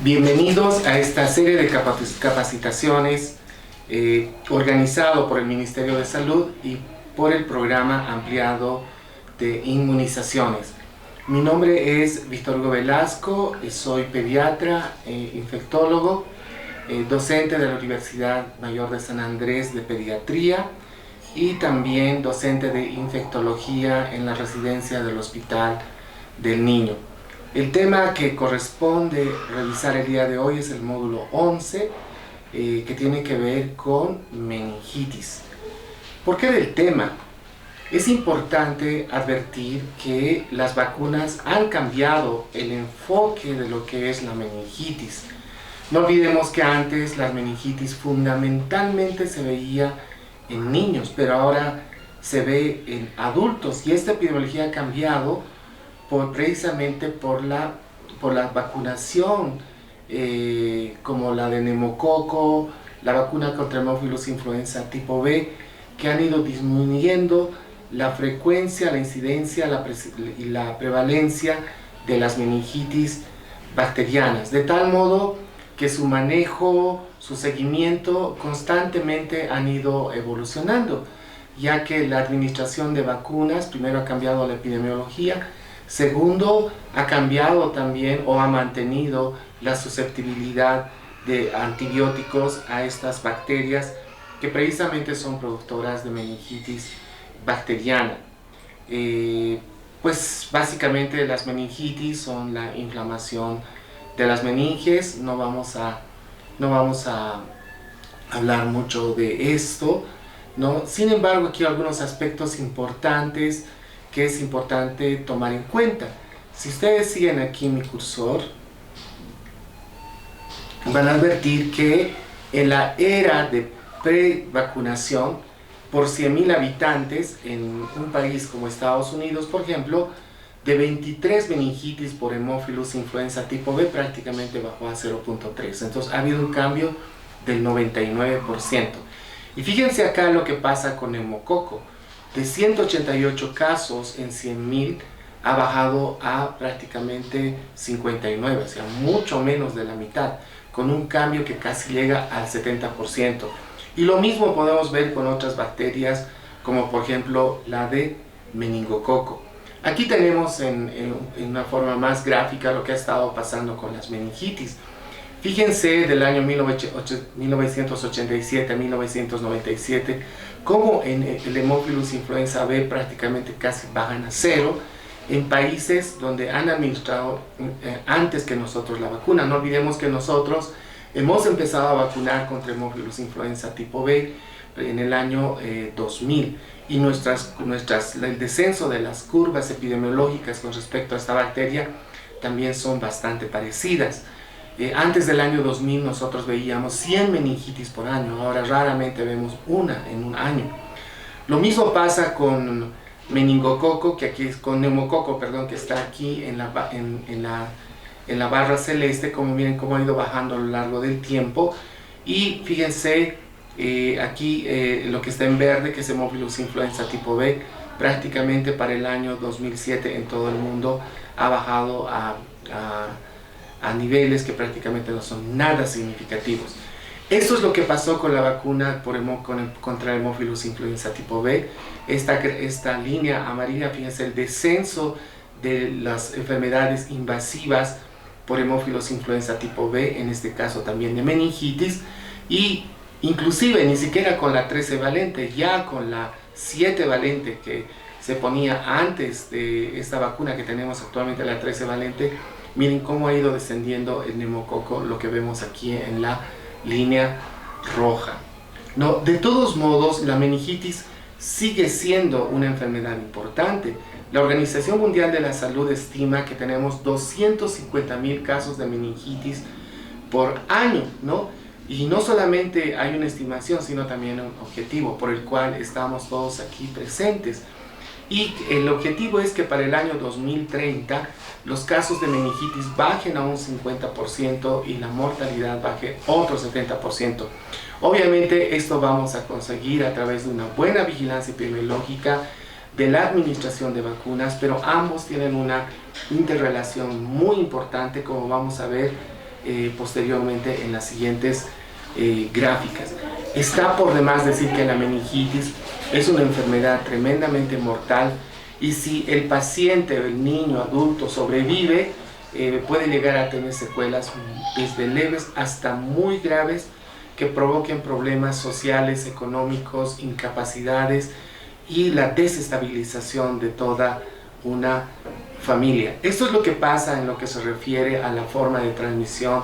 Bienvenidos a esta serie de capacitaciones organizado por el Ministerio de Salud y por el Programa Ampliado de Inmunizaciones. Mi nombre es Víctor Hugo Velasco, soy pediatra, infectólogo, docente de la Universidad Mayor de San Andrés de Pediatría y también docente de infectología en la residencia del Hospital del Niño. El tema que corresponde revisar el día de hoy es el módulo 11, que tiene que ver con meningitis. ¿Por qué del tema? Es importante advertir que las vacunas han cambiado el enfoque de lo que es la meningitis. No olvidemos que antes la meningitis fundamentalmente se veía en niños, pero ahora se ve en adultos, y esta epidemiología ha cambiado precisamente por la vacunación, como la de neumococo, la vacuna contra Haemophilus influenza tipo B, que han ido disminuyendo la frecuencia, la incidencia y la prevalencia de las meningitis bacterianas, de tal modo que su manejo, su seguimiento constantemente han ido evolucionando, ya que la administración de vacunas primero ha cambiado la epidemiología, segundo, ha cambiado también o ha mantenido la susceptibilidad de antibióticos a estas bacterias que precisamente son productoras de meningitis bacteriana. Pues básicamente las meningitis son la inflamación de las meninges. No vamos a hablar mucho de esto, ¿no? Sin embargo, aquí hay algunos aspectos importantes que es importante tomar en cuenta. Si ustedes siguen aquí mi cursor, van a advertir que en la era de pre-vacunación, por 100.000 habitantes en un país como Estados Unidos, por ejemplo, de 23 meningitis por Haemophilus influenza tipo B, prácticamente bajó a 0.3. Entonces ha habido un cambio del 99%. Y fíjense acá lo que pasa con neumococo. De 188 casos en 100.000 ha bajado a prácticamente 59, o sea, mucho menos de la mitad, con un cambio que casi llega al 70%. Y lo mismo podemos ver con otras bacterias, como por ejemplo la de meningococo. Aquí tenemos en una forma más gráfica lo que ha estado pasando con las meningitis. Fíjense del año 1987 a 1997, como en el Haemophilus influenza B prácticamente casi bajan a cero en países donde han administrado antes que nosotros la vacuna. No olvidemos que nosotros hemos empezado a vacunar contra Haemophilus influenza tipo B en el año 2000, y el descenso de las curvas epidemiológicas con respecto a esta bacteria también son bastante parecidas. Antes del año 2000 nosotros veíamos 100 meningitis por año, ahora raramente vemos una en un año. Lo mismo pasa con meningococo, con neumococo, perdón, que está aquí en la barra celeste, como miren cómo ha ido bajando a lo largo del tiempo. Y fíjense aquí lo que está en verde, que es Haemophilus influenza tipo B, prácticamente para el año 2007 en todo el mundo ha bajado a niveles que prácticamente no son nada significativos. Esto es lo que pasó con la vacuna contra Haemophilus influenza tipo B. Esta línea amarilla, fíjense el descenso de las enfermedades invasivas por Haemophilus influenza tipo B, en este caso también de meningitis, y inclusive ni siquiera con la 13 valente, ya con la 7 valente que se ponía antes de esta vacuna que tenemos actualmente, la 13 valente, miren cómo ha ido descendiendo el neumococo, lo que vemos aquí en la línea roja. No, de todos modos, la meningitis sigue siendo una enfermedad importante. La Organización Mundial de la Salud estima que tenemos 250.000 casos de meningitis por año, ¿no? Y no solamente hay una estimación, sino también un objetivo por el cual estamos todos aquí presentes. Y el objetivo es que para el año 2030 los casos de meningitis bajen a un 50% y la mortalidad baje otro 70%. Obviamente esto vamos a conseguir a través de una buena vigilancia epidemiológica, de la administración de vacunas, pero ambos tienen una interrelación muy importante, como vamos a ver posteriormente en las siguientes gráficas. Está por demás decir que la meningitis es una enfermedad tremendamente mortal, y si el paciente, el niño, adulto sobrevive, puede llegar a tener secuelas desde leves hasta muy graves que provoquen problemas sociales, económicos, incapacidades y la desestabilización de toda una familia. Esto es lo que pasa en lo que se refiere a la forma de transmisión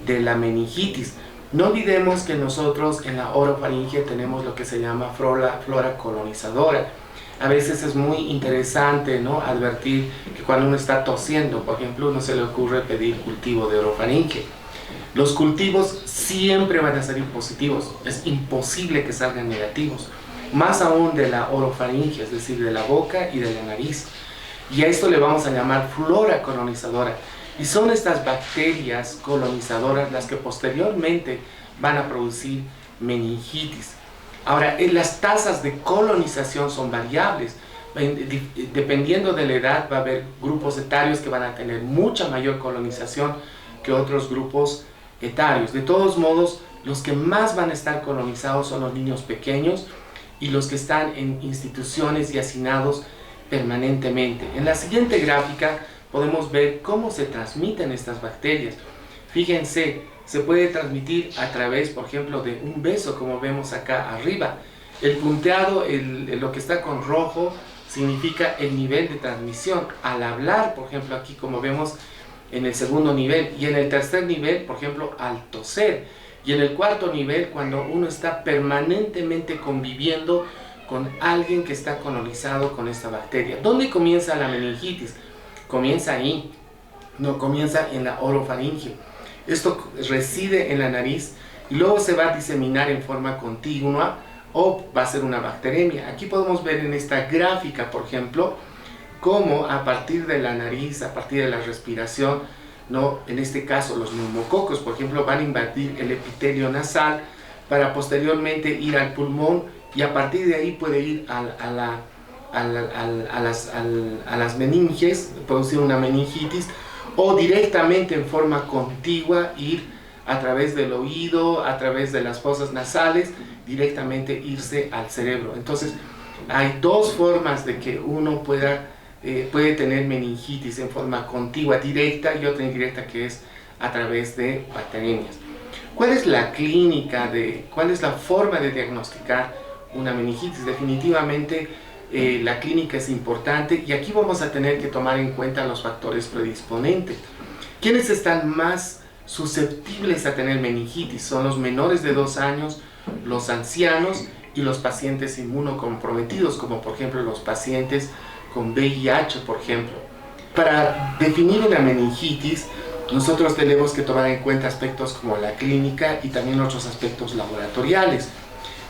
de la meningitis. No olvidemos que nosotros en la orofaringe tenemos lo que se llama flora colonizadora. A veces es muy interesante, ¿no?, advertir que cuando uno está tosiendo, por ejemplo, uno se le ocurre pedir cultivo de orofaringe. Los cultivos siempre van a salir positivos, es imposible que salgan negativos, más aún de la orofaringe, es decir, de la boca y de la nariz. Y a esto le vamos a llamar flora colonizadora. Y son estas bacterias colonizadoras las que posteriormente van a producir meningitis. Ahora, las tasas de colonización son variables. Dependiendo de la edad, va a haber grupos etarios que van a tener mucha mayor colonización que otros grupos etarios. De todos modos, los que más van a estar colonizados son los niños pequeños y los que están en instituciones y hacinados permanentemente. En la siguiente gráfica podemos ver cómo se transmiten estas bacterias. Fíjense, se puede transmitir a través, por ejemplo, de un beso, como vemos acá arriba. El punteado, lo que está con rojo, significa el nivel de transmisión. Al hablar, por ejemplo, aquí como vemos en el segundo nivel, y en el tercer nivel, por ejemplo, al toser, y en el cuarto nivel, cuando uno está permanentemente conviviendo con alguien que está colonizado con esta bacteria. ¿Dónde comienza la meningitis? Comienza ahí, no comienza en la orofaringe. Esto reside en la nariz y luego se va a diseminar en forma continua o va a ser una bacteremia. Aquí podemos ver en esta gráfica, por ejemplo, cómo a partir de la nariz, a partir de la respiración, ¿no?, en este caso los neumococos, por ejemplo, van a invadir el epitelio nasal para posteriormente ir al pulmón, y a partir de ahí puede ir a las meninges, producir una meningitis, o directamente en forma contigua ir a través del oído, a través de las fosas nasales, directamente irse al cerebro. Entonces hay dos formas de que uno puede tener meningitis: en forma contigua directa y otra indirecta, que es a través de bacterias. ¿Cuál es la clínica cuál es la forma de diagnosticar una meningitis? Definitivamente la clínica es importante, y aquí vamos a tener que tomar en cuenta los factores predisponentes. ¿Quiénes están más susceptibles a tener meningitis? Son los menores de 2 años, los ancianos y los pacientes inmunocomprometidos, como por ejemplo los pacientes con VIH, por ejemplo. Para definir una meningitis, nosotros tenemos que tomar en cuenta aspectos como la clínica y también otros aspectos laboratoriales,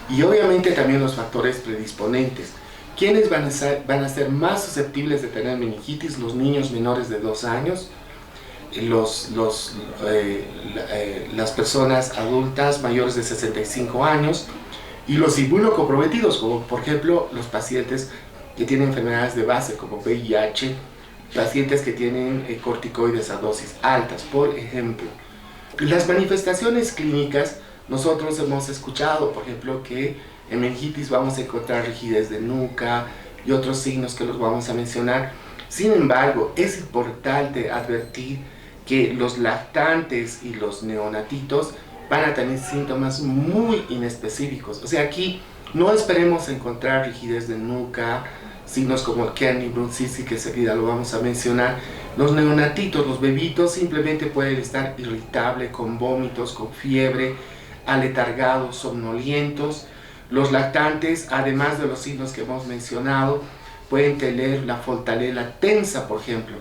y obviamente también los factores predisponentes. ¿Quiénes van a ser más susceptibles de tener meningitis? Los niños menores de 2 años, las personas adultas mayores de 65 años y los inmunocomprometidos, como por ejemplo los pacientes que tienen enfermedades de base como VIH, pacientes que tienen corticoides a dosis altas, por ejemplo. Las manifestaciones clínicas, nosotros hemos escuchado, por ejemplo, que en meningitis vamos a encontrar rigidez de nuca y otros signos que los vamos a mencionar. Sin embargo, es importante advertir que los lactantes y los neonatitos van a tener síntomas muy inespecíficos. O sea, aquí no esperemos encontrar rigidez de nuca, signos como Kernicke-Brunziski, que enseguida lo vamos a mencionar. Los neonatitos, los bebitos, simplemente pueden estar irritables, con vómitos, con fiebre, aletargados, somnolientos. Los lactantes, además de los signos que hemos mencionado, pueden tener la fontanela tensa, por ejemplo.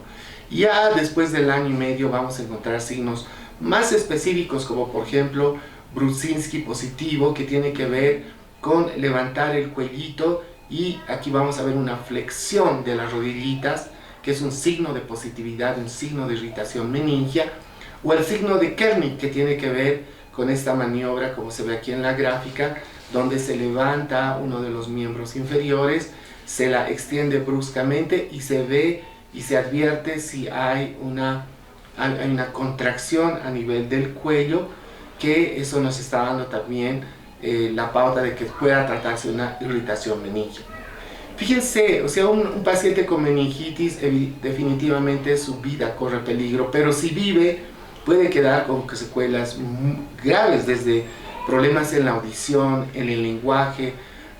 Ya después del año y medio vamos a encontrar signos más específicos, como por ejemplo Brudzinski positivo, que tiene que ver con levantar el cuellito, y aquí vamos a ver una flexión de las rodillitas, que es un signo de positividad, un signo de irritación meningia, o el signo de Kernicke, que tiene que ver con esta maniobra, como se ve aquí en la gráfica, donde se levanta uno de los miembros inferiores, se la extiende bruscamente y se ve y se advierte si hay una hay una contracción a nivel del cuello, que eso nos está dando también la pauta de que pueda tratarse de una irritación meningea. Fíjense, o sea, un paciente con meningitis definitivamente su vida corre peligro, pero si vive puede quedar con secuelas graves, desde problemas en la audición, en el lenguaje,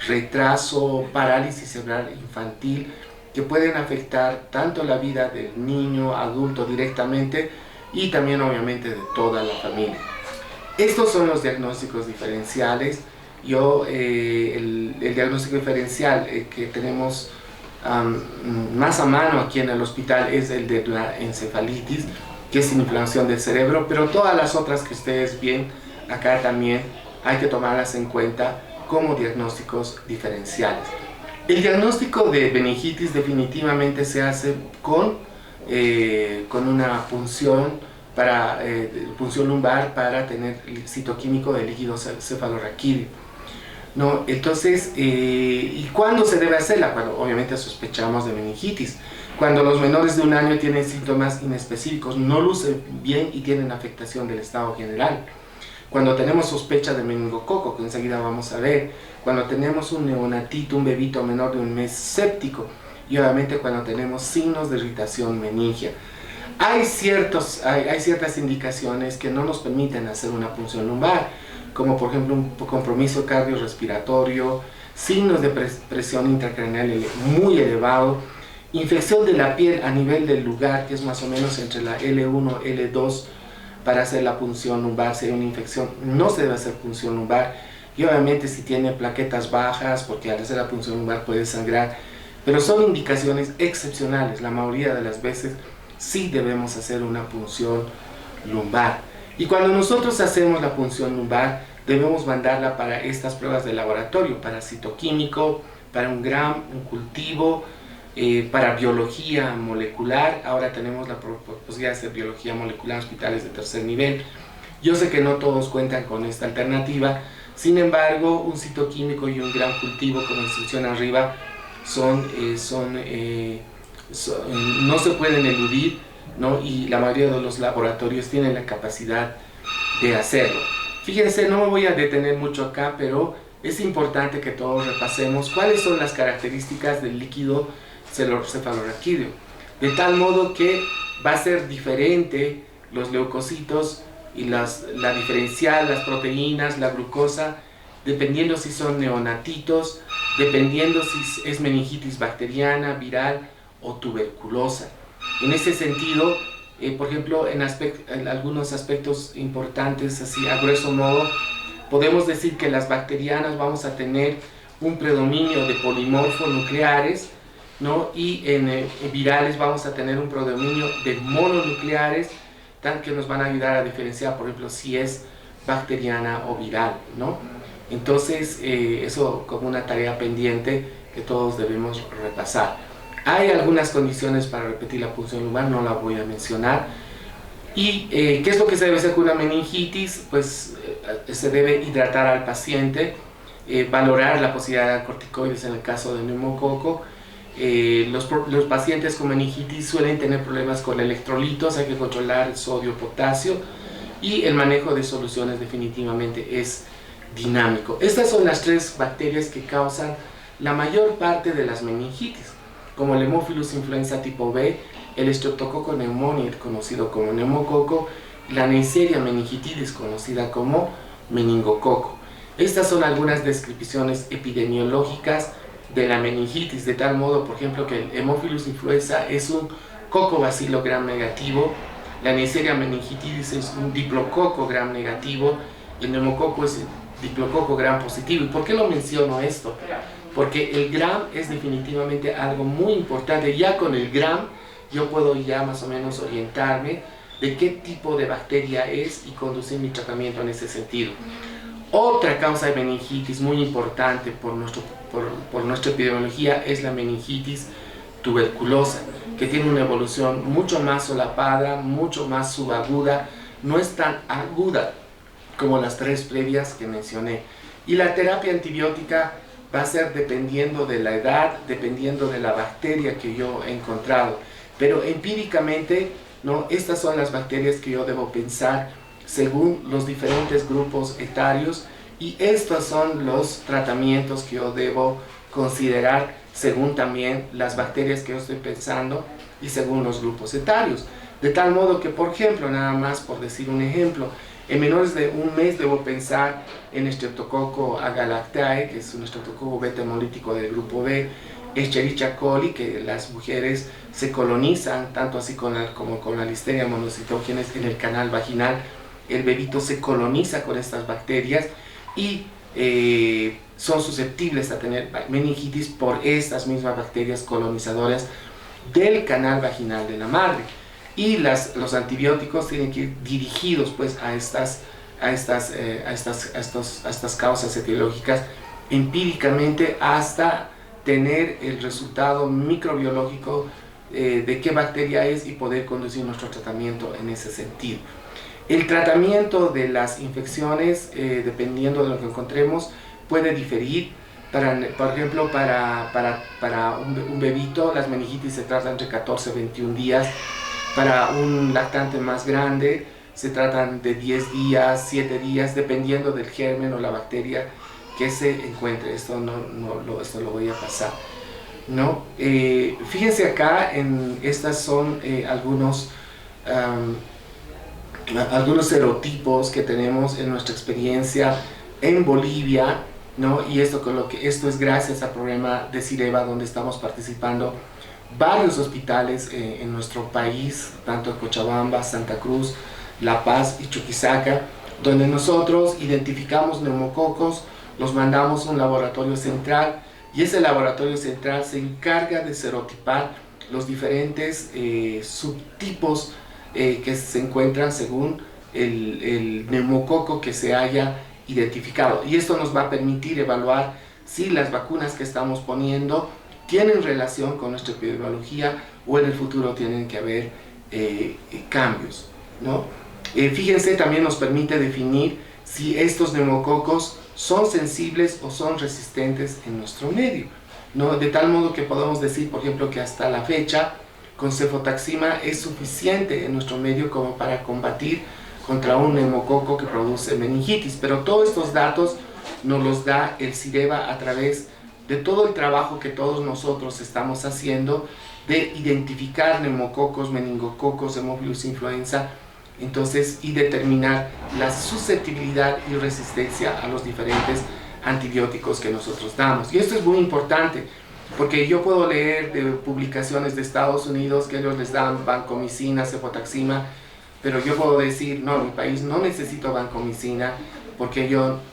retraso, parálisis cerebral infantil, que pueden afectar tanto la vida del niño, adulto directamente, y también obviamente de toda la familia. Estos son los diagnósticos diferenciales. El diagnóstico diferencial que tenemos más a mano aquí en el hospital es el de la encefalitis, que es inflamación del cerebro, pero todas las otras que ustedes ven acá también hay que tomarlas en cuenta como diagnósticos diferenciales. El diagnóstico de meningitis definitivamente se hace con una punción lumbar para tener el citoquímico del líquido cefalorraquídeo, ¿no? Entonces, ¿y cuándo se debe hacerla? Cuando obviamente sospechamos de meningitis. Cuando los menores de 1 año tienen síntomas inespecíficos, no lucen bien y tienen afectación del estado general. Cuando tenemos sospecha de meningococo, que enseguida vamos a ver. Cuando tenemos un neonatito, un bebito menor de 1 mes séptico. Y obviamente cuando tenemos signos de irritación meningea. Hay ciertas indicaciones que no nos permiten hacer una punción lumbar, como por ejemplo un compromiso cardiorrespiratorio, signos de presión intracraneal muy elevado, infección de la piel a nivel del lugar, que es más o menos entre la L1 y L2, para hacer la punción lumbar. Si hay una infección, no se debe hacer punción lumbar. Y obviamente si tiene plaquetas bajas, porque al hacer la punción lumbar puede sangrar, pero son indicaciones excepcionales. La mayoría de las veces sí debemos hacer una punción lumbar. Y cuando nosotros hacemos la punción lumbar, debemos mandarla para estas pruebas de laboratorio, para citoquímico, para un GRAM, un cultivo, para biología molecular. Ahora tenemos la posibilidad de hacer biología molecular en hospitales de tercer nivel. Yo sé que no todos cuentan con esta alternativa, sin embargo, un citoquímico y un GRAM cultivo, como instrucción arriba, no se pueden eludir, ¿no? Y la mayoría de los laboratorios tienen la capacidad de hacerlo. Fíjense, no me voy a detener mucho acá, pero es importante que todos repasemos cuáles son las características del líquido cefalorraquídeo, de tal modo que va a ser diferente los leucocitos y la diferencial, las proteínas, la glucosa, dependiendo si son neonatitos, dependiendo si es meningitis bacteriana, viral o tuberculosa. En ese sentido, por ejemplo, en algunos aspectos importantes, así a grueso modo, podemos decir que las bacterianas vamos a tener un predominio de polimorfonucleares, ¿no? Y en virales vamos a tener un predominio de mononucleares, que nos van a ayudar a diferenciar, por ejemplo, si es bacteriana o viral, ¿no? Entonces, eso como una tarea pendiente que todos debemos repasar. Hay algunas condiciones para repetir la punción lumbar, no la voy a mencionar. ¿Y qué es lo que se debe hacer con una meningitis? Pues se debe hidratar al paciente, valorar la posibilidad de corticoides en el caso de neumococo. Los pacientes con meningitis suelen tener problemas con electrolitos, hay que controlar el sodio, potasio, y el manejo de soluciones definitivamente es dinámico. Estas son las 3 bacterias que causan la mayor parte de las meningitis, como el Haemophilus influenza tipo B, el Streptococcus pneumoniae, conocido como neumococo, la Neisseria meningitidis, conocida como meningococo. Estas son algunas descripciones epidemiológicas de la meningitis, de tal modo, por ejemplo, que el Haemophilus influenza es un cocobacilo gram negativo, la Neisseria meningitidis es un diplococo gram negativo, el neumococo es diplococo gram positivo. ¿Y por qué lo menciono esto? Porque el gram es definitivamente algo muy importante. Ya con el gram yo puedo ya más o menos orientarme de qué tipo de bacteria es y conducir mi tratamiento en ese sentido. Otra causa de meningitis muy importante por nuestra epidemiología es la meningitis tuberculosa, que tiene una evolución mucho más solapada, mucho más subaguda, no es tan aguda como las 3 previas que mencioné. Y la terapia antibiótica va a ser dependiendo de la edad, dependiendo de la bacteria que yo he encontrado. Pero empíricamente ¿no? Estas son las bacterias que yo debo pensar según los diferentes grupos etarios, y estos son los tratamientos que yo debo considerar según también las bacterias que yo estoy pensando y según los grupos etarios. De tal modo que, por ejemplo, nada más por decir un ejemplo, en menores de un mes debo pensar en Streptococcus agalactiae, que es un Streptococcus beta hemolítico del grupo B, Escherichia coli, que las mujeres se colonizan, tanto así como con la Listeria monocytogenes en el canal vaginal. El bebito se coloniza con estas bacterias y son susceptibles a tener meningitis por estas mismas bacterias colonizadoras del canal vaginal de la madre. Y los antibióticos tienen que ir dirigidos pues a estas causas etiológicas empíricamente hasta tener el resultado microbiológico de qué bacteria es y poder conducir nuestro tratamiento en ese sentido. El tratamiento de las infecciones, dependiendo de lo que encontremos, puede diferir. Por ejemplo, para un bebito, las meningitis se tratan entre 14 y 21 días. Para un lactante más grande, se tratan de 10 días, 7 días, dependiendo del germen o la bacteria que se encuentre. Esto lo voy a pasar, ¿no? Fíjense acá, estas son algunos serotipos que tenemos en nuestra experiencia en Bolivia, ¿no? Y esto es gracias al programa de CIREVA, donde estamos participando varios hospitales en nuestro país, tanto en Cochabamba, Santa Cruz, La Paz y Chuquisaca, donde nosotros identificamos neumococos, los mandamos a un laboratorio central, y ese laboratorio central se encarga de serotipar los diferentes subtipos que se encuentran según el neumococo que se haya identificado. Y esto nos va a permitir evaluar si las vacunas que estamos poniendo tienen relación con nuestra epidemiología o en el futuro tienen que haber cambios, ¿no? Fíjense, también nos permite definir si estos neumococos son sensibles o son resistentes en nuestro medio, ¿no? De tal modo que podemos decir, por ejemplo, que hasta la fecha con cefotaxima es suficiente en nuestro medio como para combatir contra un neumococo que produce meningitis. Pero todos estos datos nos los da el CIREVA a través de todo el trabajo que todos nosotros estamos haciendo de identificar neumococos, meningococos, Haemophilus influenza, entonces, y determinar la susceptibilidad y resistencia a los diferentes antibióticos que nosotros damos. Y esto es muy importante, porque yo puedo leer de publicaciones de Estados Unidos que ellos les dan vancomicina, cefotaxima, pero yo puedo decir, no, mi país no necesita vancomicina, porque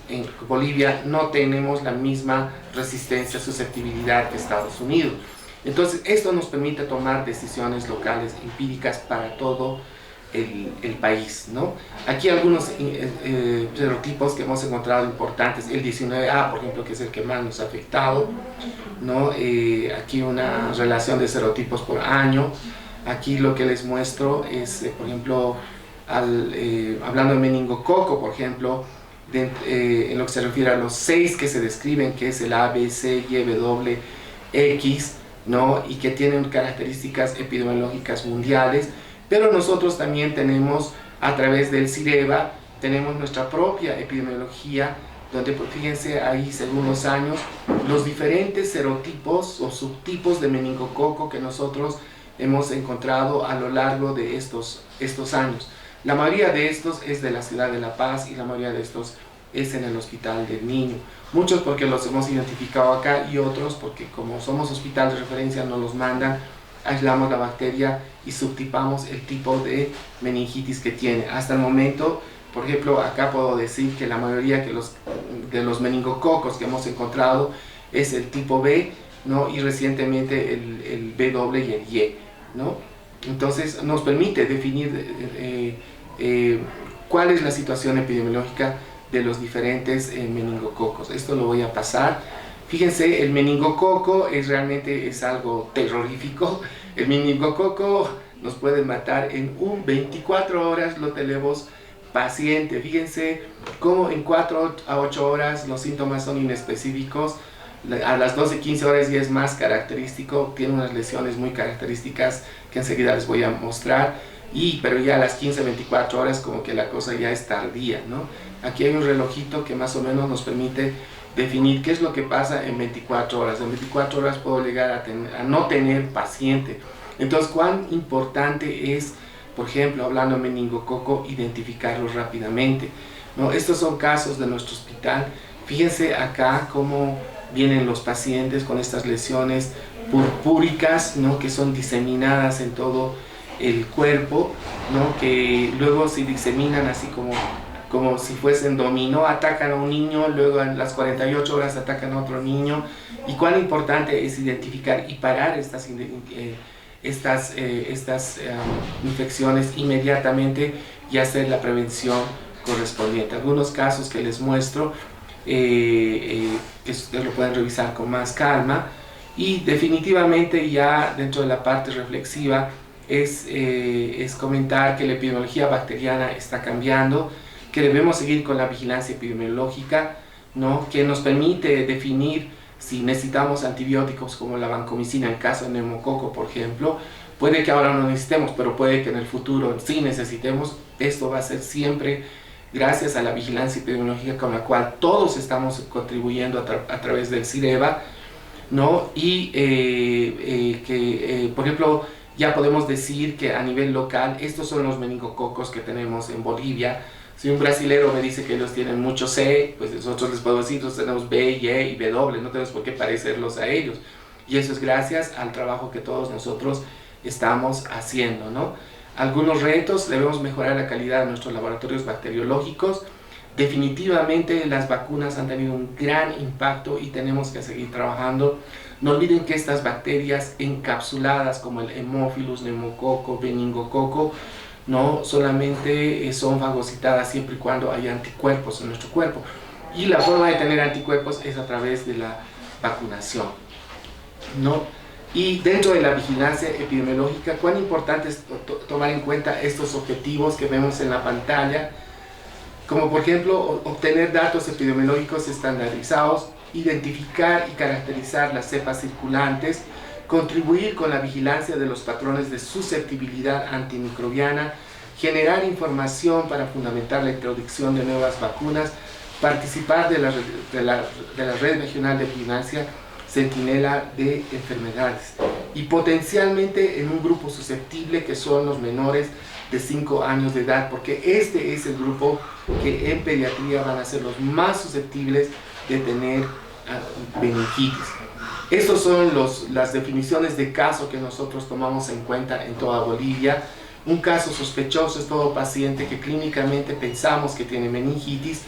en Bolivia no tenemos la misma resistencia, susceptibilidad que Estados Unidos. Entonces, esto nos permite tomar decisiones locales, empíricas para todo el país, ¿no? Aquí algunos serotipos que hemos encontrado importantes, el 19A, por ejemplo, que es el que más nos ha afectado, ¿no? Aquí una relación de serotipos por año. Aquí lo que les muestro es, por ejemplo, hablando de meningococo, por ejemplo, en lo que se refiere a los 6 que se describen, que es el A, B, C, Y, W, X, ¿no? Y que tienen características epidemiológicas mundiales. Pero nosotros también tenemos, a través del CIREVA, tenemos nuestra propia epidemiología, donde, pues, fíjense ahí, según los años, los diferentes serotipos o subtipos de meningococo que nosotros hemos encontrado a lo largo de estos años. La mayoría de estos es de la ciudad de La Paz y la mayoría de estos es en el Hospital del Niño. Muchos porque los hemos identificado acá y otros porque, como somos hospital de referencia, nos los mandan, aislamos la bacteria y subtipamos el tipo de meningitis que tiene. Hasta el momento, por ejemplo, acá puedo decir que la mayoría de los meningococos que hemos encontrado es el tipo B, ¿no? Y recientemente el BW y el Y, ¿no? Entonces nos permite definir cuál es la situación epidemiológica de los diferentes meningococos. Esto lo voy a pasar. Fíjense, el meningococo realmente es algo terrorífico. El meningococo nos puede matar en 24 horas, lo tenemos paciente. Fíjense cómo en 4 a 8 horas los síntomas son inespecíficos. A las 12-15 horas ya es más característico, tiene unas lesiones muy características que enseguida les voy a mostrar. pero ya a las 15, 24 horas como que la cosa ya es tardía, ¿no? Aquí hay un relojito que más o menos nos permite definir qué es lo que pasa en 24 horas. En 24 horas puedo llegar a no tener paciente. Entonces, cuán importante es, por ejemplo, hablando de meningococo, identificarlos rápidamente, ¿no? Estos son casos de nuestro hospital. Fíjense acá cómo vienen los pacientes con estas lesiones purpúricas, ¿no? Que son diseminadas en todo el cuerpo, ¿no? Que luego se diseminan así como si fuesen dominó, atacan a un niño, luego a las 48 horas atacan a otro niño. Y cuán importante es identificar y parar estas infecciones inmediatamente y hacer la prevención correspondiente. Algunos casos que les muestro, que ustedes lo pueden revisar con más calma, y definitivamente ya dentro de la parte reflexiva es comentar que la epidemiología bacteriana está cambiando, que debemos seguir con la vigilancia epidemiológica, ¿no? Que nos permite definir si necesitamos antibióticos como la vancomicina en caso de neumococo, por ejemplo. Puede que ahora no necesitemos, pero puede que en el futuro sí necesitemos. Esto va a ser siempre gracias a la vigilancia epidemiológica con la cual todos estamos contribuyendo a través del CIREVA, ¿no? Y por ejemplo, ya podemos decir que a nivel local, estos son los meningococos que tenemos en Bolivia. Si un brasilero me dice que ellos tienen mucho C, pues nosotros les podemos decir, nosotros tenemos B, Y y W, no tenemos por qué parecerlos a ellos. Y eso es gracias al trabajo que todos nosotros estamos haciendo, ¿no? Algunos retos: debemos mejorar la calidad de nuestros laboratorios bacteriológicos. Definitivamente las vacunas han tenido un gran impacto y tenemos que seguir trabajando. No olviden que estas bacterias encapsuladas como el Haemophilus, neumococo, meningococo, no solamente son fagocitadas siempre y cuando haya anticuerpos en nuestro cuerpo. Y la forma de tener anticuerpos es a través de la vacunación, ¿no? Y dentro de la vigilancia epidemiológica, cuán importante es tomar en cuenta estos objetivos que vemos en la pantalla, como por ejemplo obtener datos epidemiológicos estandarizados, identificar y caracterizar las cepas circulantes, contribuir con la vigilancia de los patrones de susceptibilidad antimicrobiana, generar información para fundamentar la introducción de nuevas vacunas, participar de la red regional de vigilancia centinela de enfermedades, y potencialmente en un grupo susceptible que son los menores de 5 años de edad, porque este es el grupo que en pediatría van a ser los más susceptibles de tener meningitis. Estas son las definiciones de caso que nosotros tomamos en cuenta en toda Bolivia. Un caso sospechoso es todo paciente que clínicamente pensamos que tiene meningitis.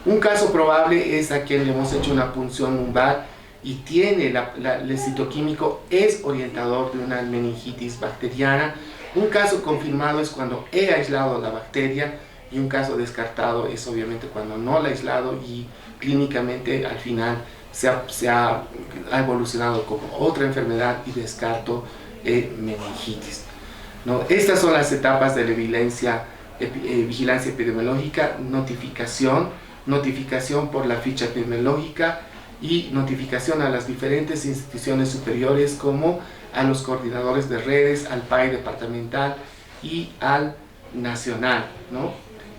Un caso probable es a quien le hemos hecho una punción lumbar y tiene el citoquímico es orientador de una meningitis bacteriana. Un caso confirmado es cuando he aislado la bacteria, y un caso descartado es obviamente cuando no la he aislado y clínicamente al final se ha evolucionado como otra enfermedad y descarto meningitis, ¿no? Estas son las etapas de la vigilancia epidemiológica: notificación por la ficha epidemiológica y notificación a las diferentes instituciones superiores como a los coordinadores de redes, al PAI departamental y al nacional, ¿no?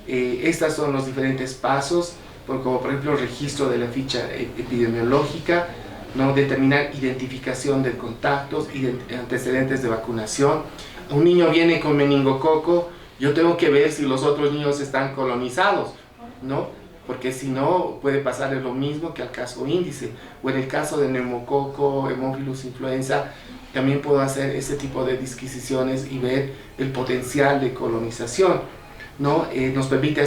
Estos son los diferentes pasos, como por ejemplo registro de la ficha epidemiológica, ¿no? Determinar identificación de contactos y antecedentes de vacunación. Un niño viene con meningococo, yo tengo que ver si los otros niños están colonizados, ¿no? Porque si no puede pasarle lo mismo que al caso índice, o en el caso de neumococo, Haemophilus influenza, también puedo hacer ese tipo de disquisiciones y ver el potencial de colonización, ¿no? Nos permite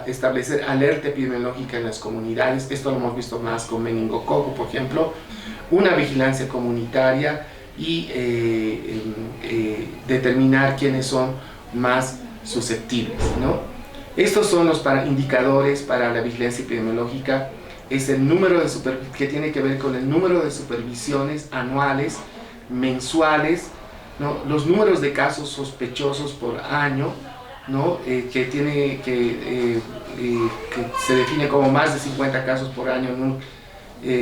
establecer alerta epidemiológica en las comunidades. Esto lo hemos visto más con meningococo, por ejemplo. Una vigilancia comunitaria y determinar quiénes son más susceptibles, ¿no? Estos son los indicadores para la vigilancia epidemiológica. Es el número que tiene que ver con el número de supervisiones anuales, mensuales, ¿no? Los números de casos sospechosos por año, ¿no? Que se define como más de 50 casos por año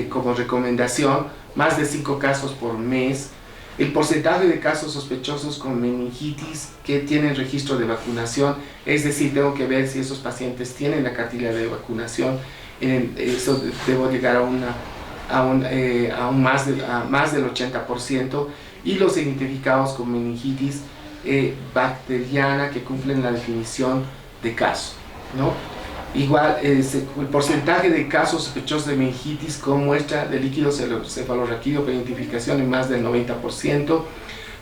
como recomendación, más de 5 casos por mes. El porcentaje de casos sospechosos con meningitis que tienen registro de vacunación, es decir, tengo que ver si esos pacientes tienen la cartilla de vacunación, eso debo llegar a más del 80%, y los identificados con meningitis bacteriana que cumplen la definición de caso, ¿no? Igual, el porcentaje de casos sospechosos de meningitis con muestra de líquido cefalorraquídeo para identificación en más del 90%.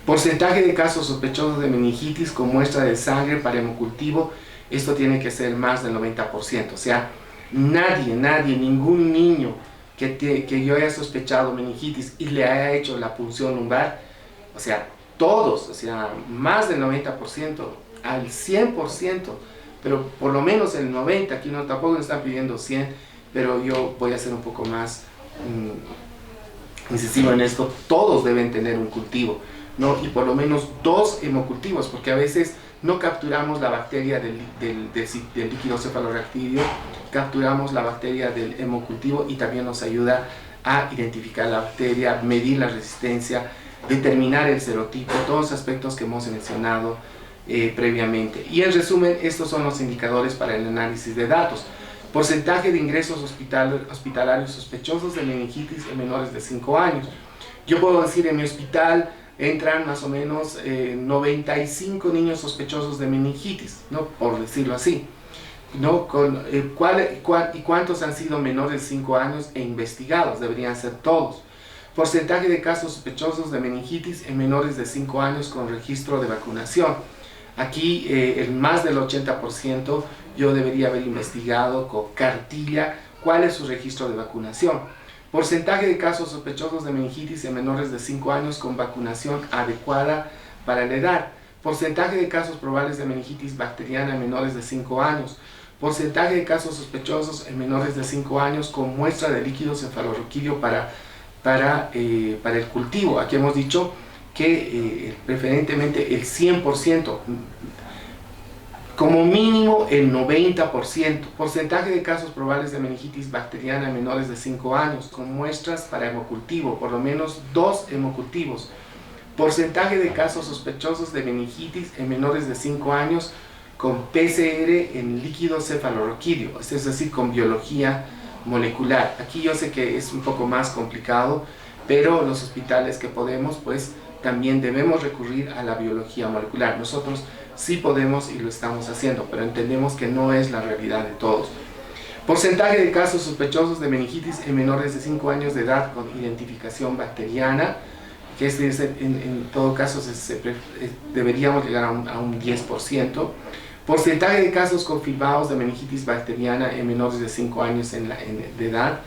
Porcentaje de casos sospechosos de meningitis con muestra de sangre para hemocultivo, esto tiene que ser más del 90%. O sea, ningún niño que yo haya sospechado meningitis y le haya hecho la punción lumbar, o sea, todos, o sea, más del 90%, al 100%, pero por lo menos el 90%, aquí no, tampoco me están pidiendo 100%, pero yo voy a ser un poco más incisivo en esto. Todos deben tener un cultivo, ¿no? Y por lo menos 2 hemocultivos, porque a veces no capturamos la bacteria del líquido cefalorraquídeo, capturamos la bacteria del hemocultivo, y también nos ayuda a identificar la bacteria, medir la resistencia, determinar el serotipo, todos los aspectos que hemos mencionado previamente. Y en resumen, estos son los indicadores para el análisis de datos. Porcentaje de ingresos hospitalarios sospechosos de meningitis en menores de 5 años. Yo puedo decir, en mi hospital entran más o menos 95 niños sospechosos de meningitis, ¿no? Por decirlo así, ¿no? ¿Y cuántos han sido menores de 5 años e investigados? Deberían ser todos. Porcentaje de casos sospechosos de meningitis en menores de 5 años con registro de vacunación. Aquí en más del 80% yo debería haber investigado con cartilla cuál es su registro de vacunación. Porcentaje de casos sospechosos de meningitis en menores de 5 años con vacunación adecuada para la edad. Porcentaje de casos probables de meningitis bacteriana en menores de 5 años. Porcentaje de casos sospechosos en menores de 5 años con muestra de líquido cefalorraquídeo para el cultivo. Aquí hemos dicho que preferentemente el 100%, como mínimo el 90%. Porcentaje de casos probables de meningitis bacteriana en menores de 5 años con muestras para hemocultivo, por lo menos 2 hemocultivos. Porcentaje de casos sospechosos de meningitis en menores de 5 años con PCR en líquido cefalorraquídeo, es decir, con biología molecular. Aquí yo sé que es un poco más complicado, pero los hospitales que podemos, pues también debemos recurrir a la biología molecular. Nosotros sí podemos y lo estamos haciendo, pero entendemos que no es la realidad de todos. Porcentaje de casos sospechosos de meningitis en menores de 5 años de edad con identificación bacteriana, que en todo caso deberíamos llegar a un 10%. Porcentaje de casos confirmados de meningitis bacteriana en menores de 5 años de edad.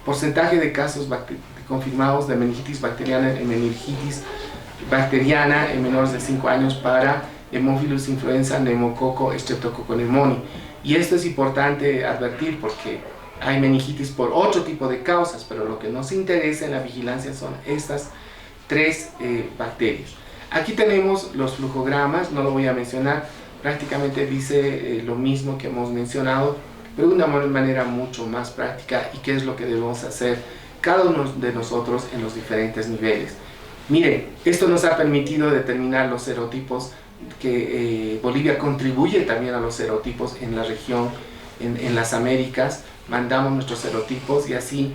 Porcentaje de casos confirmados de meningitis bacteriana en menores de 5 años para Haemophilus influenza, neumococo, Streptococcus pneumoniae. Y esto es importante advertir porque hay meningitis por otro tipo de causas, pero lo que nos interesa en la vigilancia son estas 3 bacterias. Aquí tenemos los flujogramas, no lo voy a mencionar, prácticamente dice lo mismo que hemos mencionado, pero de una manera mucho más práctica, y qué es lo que debemos hacer cada uno de nosotros en los diferentes niveles. Miren, esto nos ha permitido determinar los serotipos, que Bolivia contribuye también a los serotipos en la región, en las Américas. Mandamos nuestros serotipos y así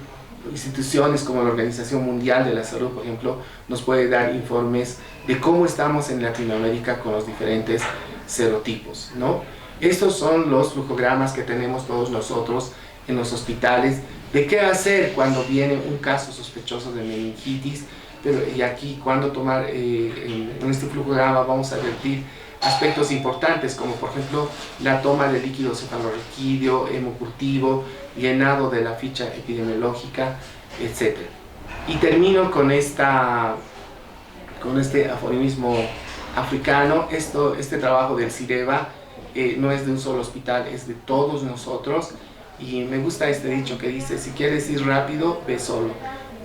instituciones como la Organización Mundial de la Salud, por ejemplo, nos puede dar informes de cómo estamos en Latinoamérica con los diferentes serotipos, ¿no? Estos son los flujogramas que tenemos todos nosotros en los hospitales, de qué hacer cuando viene un caso sospechoso de meningitis. Y aquí, cuando tomar, en este flujograma vamos a advertir aspectos importantes, como por ejemplo la toma de líquido cefalorraquídeo, hemocultivo, llenado de la ficha epidemiológica, etc. Y termino con este aforismo africano. Este trabajo del CIDEVA no es de un solo hospital, es de todos nosotros, y me gusta este dicho que dice: si quieres ir rápido, ve solo,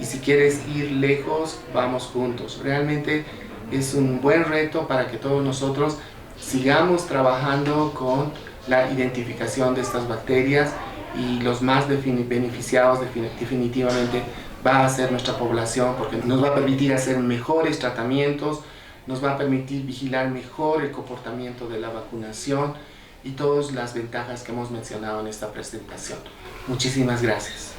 y si quieres ir lejos, vamos juntos. Realmente es un buen reto para que todos nosotros sigamos trabajando con la identificación de estas bacterias, y los más beneficiados definitivamente va a hacer nuestra población, porque nos va a permitir hacer mejores tratamientos, nos va a permitir vigilar mejor el comportamiento de la vacunación y todas las ventajas que hemos mencionado en esta presentación. Muchísimas gracias.